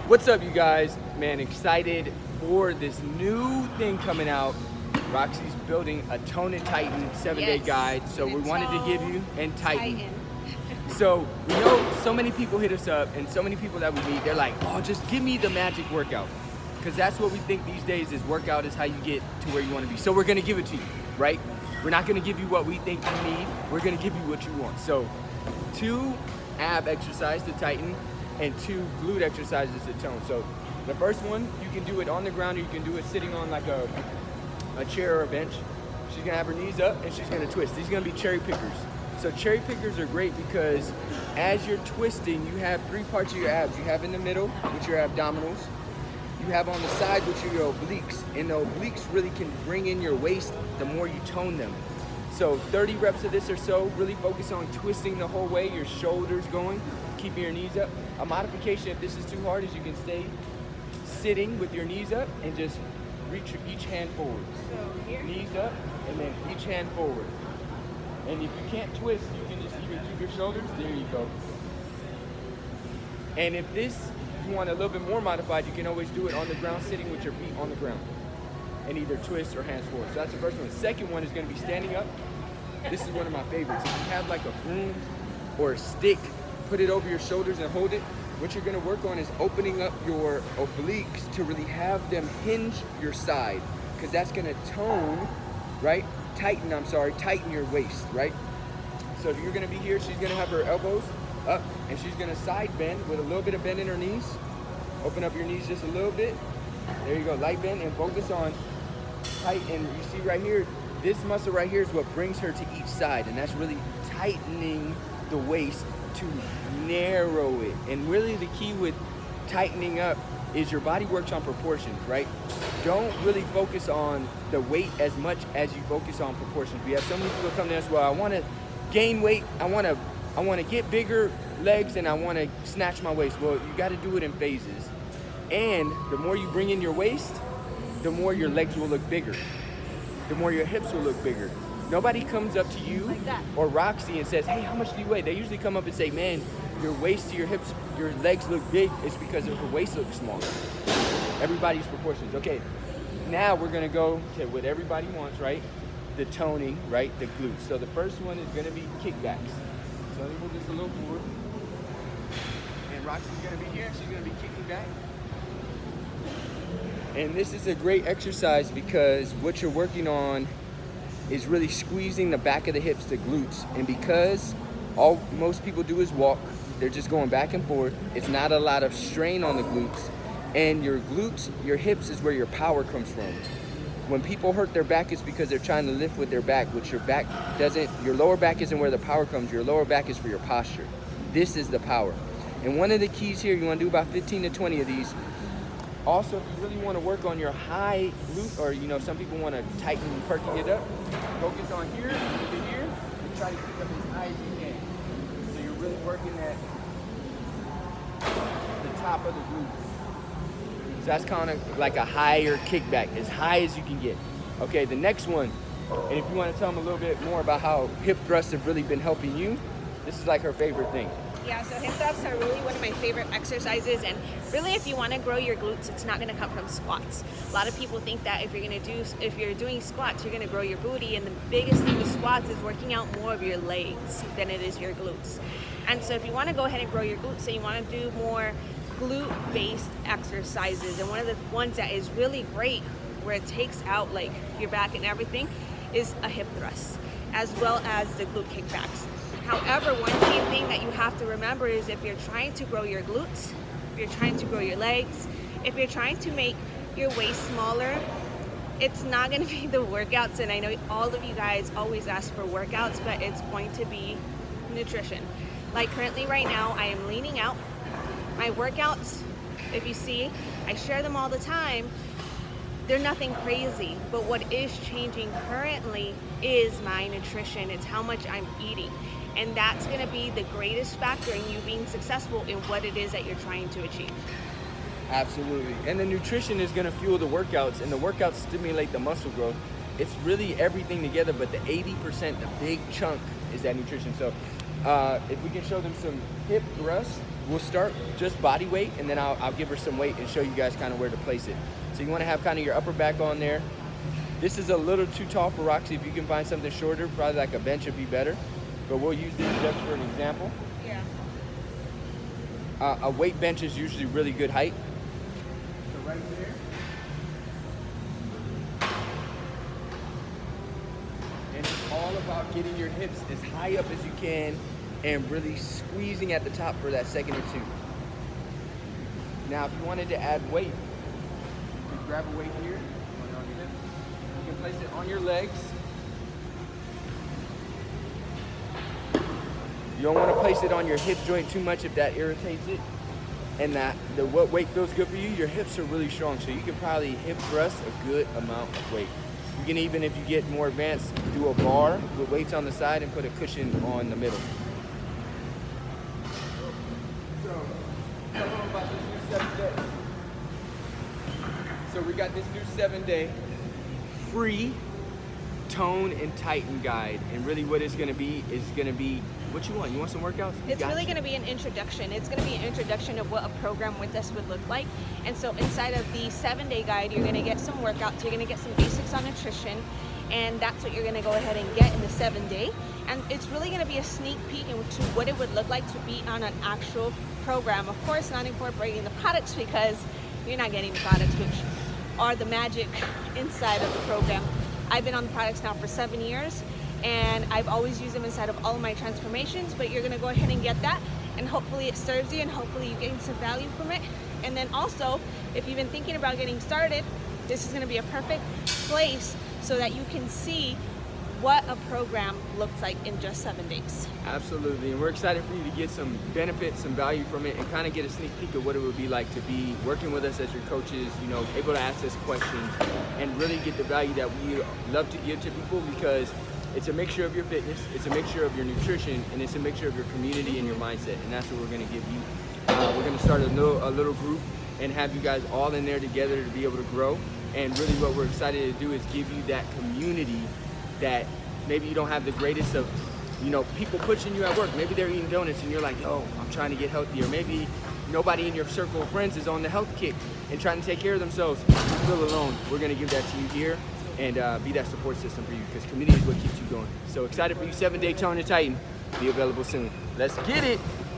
What's up, you guys? Man, excited for this new thing coming out. Roxy's building a Tone and Tighten 7-day guide. So we wanted to give you, and Tighten. So we know so many people hit us up, and so many people that we meet, they're like, oh, just give me the magic workout. Because that's what we think these days is workout is how you get to where you want to be. So we're going to give it to you, right? We're not going to give you what we think you need. We're going to give you what you want. So 2 ab exercises to tighten and 2 glute exercises to tone. So the first one, you can do it on the ground, or you can do it sitting on like a chair or a bench. She's gonna have her knees up and she's gonna twist. These are gonna be cherry pickers. So cherry pickers are great because as you're twisting, you have 3 parts of your abs. You have in the middle, which are your abdominals. You have on the side, which are your obliques. And the obliques really can bring in your waist the more you tone them. So 30 reps of this or so, really focus on twisting the whole way, your shoulders going, keeping your knees up. A modification, if this is too hard, is you can stay sitting with your knees up and just reach each hand forward. So here? Knees up, and then each hand forward. And if you can't twist, you can just even keep your shoulders. There you go. And if you want a little bit more modified, you can always do it on the ground, sitting with your feet on the ground. And either twist or hands forward. So that's the first one. The second one is going to be standing up. This is one of my favorites. If you have like a broom or a stick, put it over your shoulders and hold it. What you're going to work on is opening up your obliques to really have them hinge your side, because that's going to tone, right? Tighten your waist, right? So if you're going to be here, she's going to have her elbows up, and she's going to side bend with a little bit of bend in her knees. Open up your knees just a little bit. There you go, light bend, and focus on tight. And you see right here, this muscle right here is what brings her to each side, and that's really tightening the waist to narrow it. And really the key with tightening up is your body works on proportions, right? Don't really focus on the weight as much as you focus on proportions. We have so many people come to us, well, I want to gain weight, I want to get bigger legs, and I want to snatch my waist. Well, you got to do it in phases. And the more you bring in your waist, the more your legs will look bigger. The more your hips will look bigger. Nobody comes up to you or Roxy and says, hey, how much do you weigh? They usually come up and say, man, your waist to your hips, your legs look big. It's because her waist looks smaller. Everybody's proportions. Okay, now we're gonna go to what everybody wants, right? The toning, right? The glutes. So the first one is gonna be kickbacks. So let me move this a little forward. And Roxy's gonna be here, she's gonna be kicking back. And this is a great exercise because what you're working on is really squeezing the back of the hips, the glutes. And because all most people do is walk, they're just going back and forth. It's not a lot of strain on the glutes. And your glutes, your hips is where your power comes from. When people hurt their back, it's because they're trying to lift with their back, which your back doesn't, your lower back isn't where the power comes. Your lower back is for your posture. This is the power. And one of the keys here, you want to do about 15 to 20 of these. Also, if you really want to work on your high glute, or some people want to tighten and perking it up, focus on here to here, and try to keep up as high as you can. So you're really working at the top of the glute. So that's kind of like a higher kickback, as high as you can get. Okay, the next one, and if you want to tell them a little bit more about how hip thrusts have really been helping you, this is like her favorite thing. Yeah, so hip thrusts are really one of my favorite exercises, and really if you want to grow your glutes, it's not going to come from squats. A lot of people think that if you're doing squats, you're going to grow your booty, and the biggest thing with squats is working out more of your legs than it is your glutes. And so if you want to go ahead and grow your glutes, so you want to do more glute-based exercises, and one of the ones that is really great where it takes out like your back and everything is a hip thrust, as well as the glute kickbacks. However, one key thing that you have to remember is if you're trying to grow your glutes, if you're trying to grow your legs, if you're trying to make your waist smaller, it's not going to be the workouts. And I know all of you guys always ask for workouts, but it's going to be nutrition. Like currently right now, I am leaning out. My workouts, if you see, I share them all the time. They're nothing crazy, but what is changing currently is my nutrition. It's how much I'm eating. And that's going to be the greatest factor in you being successful in what it is that you're trying to achieve. Absolutely. And the nutrition is going to fuel the workouts, and the workouts stimulate the muscle growth. It's really everything together, but the 80%, the big chunk, is that nutrition. So if we can show them some hip thrusts, we'll start just body weight, and then I'll give her some weight and show you guys kind of where to place it. So you want to have kind of your upper back on there. This is a little too tall for Roxy. If you can find something shorter, probably like a bench would be better. But we'll use these just for an example. Yeah. A weight bench is usually really good height. So right there. And it's all about getting your hips as high up as you can and really squeezing at the top for that second or two. Now, if you wanted to add weight, you can grab a weight here. You can place it on your legs. You don't want to place it on your hip joint too much if that irritates it. And what weight feels good for you, your hips are really strong, so you can probably hip thrust a good amount of weight. You can even, if you get more advanced, do a bar with weights on the side and put a cushion on the middle. So, tell them about this new 7-day. So we got this new 7-day free tone and tighten guide, and really what it's going to be is going to be what you want. You want some workouts? It's really going to be an introduction. It's going to be an introduction of what a program with us would look like. And so inside of the 7-day guide, you're going to get some workouts, you're going to get some basics on nutrition, and that's what you're going to go ahead and get in the 7-day. And it's really going to be a sneak peek into what it would look like to be on an actual program. Of course, not incorporating the products, because you're not getting the products, which are the magic inside of the program. I've been on the products now for 7 years, and I've always used them inside of all of my transformations, but you're gonna go ahead and get that, and hopefully it serves you, and hopefully you gain some value from it. And then also, if you've been thinking about getting started, this is gonna be a perfect place so that you can see what a program looks like in just 7 days. Absolutely, and we're excited for you to get some benefits, some value from it, and kind of get a sneak peek of what it would be like to be working with us as your coaches, you know, able to ask us questions and really get the value that we love to give to people, because it's a mixture of your fitness, it's a mixture of your nutrition, and it's a mixture of your community and your mindset, and that's what we're going to give you. We're going to start a little group and have you guys all in there together to be able to grow, and really what we're excited to do is give you that community that maybe you don't have the greatest of, you know, people pushing you at work. Maybe they're eating donuts and you're like, yo, I'm trying to get healthier. Maybe nobody in your circle of friends is on the health kick and trying to take care of themselves. You feel alone. We're going to give that to you here and be that support system for you, because community is what keeps you going. So excited for you. 7-day Tone and Tighten. Be available soon. Let's get it.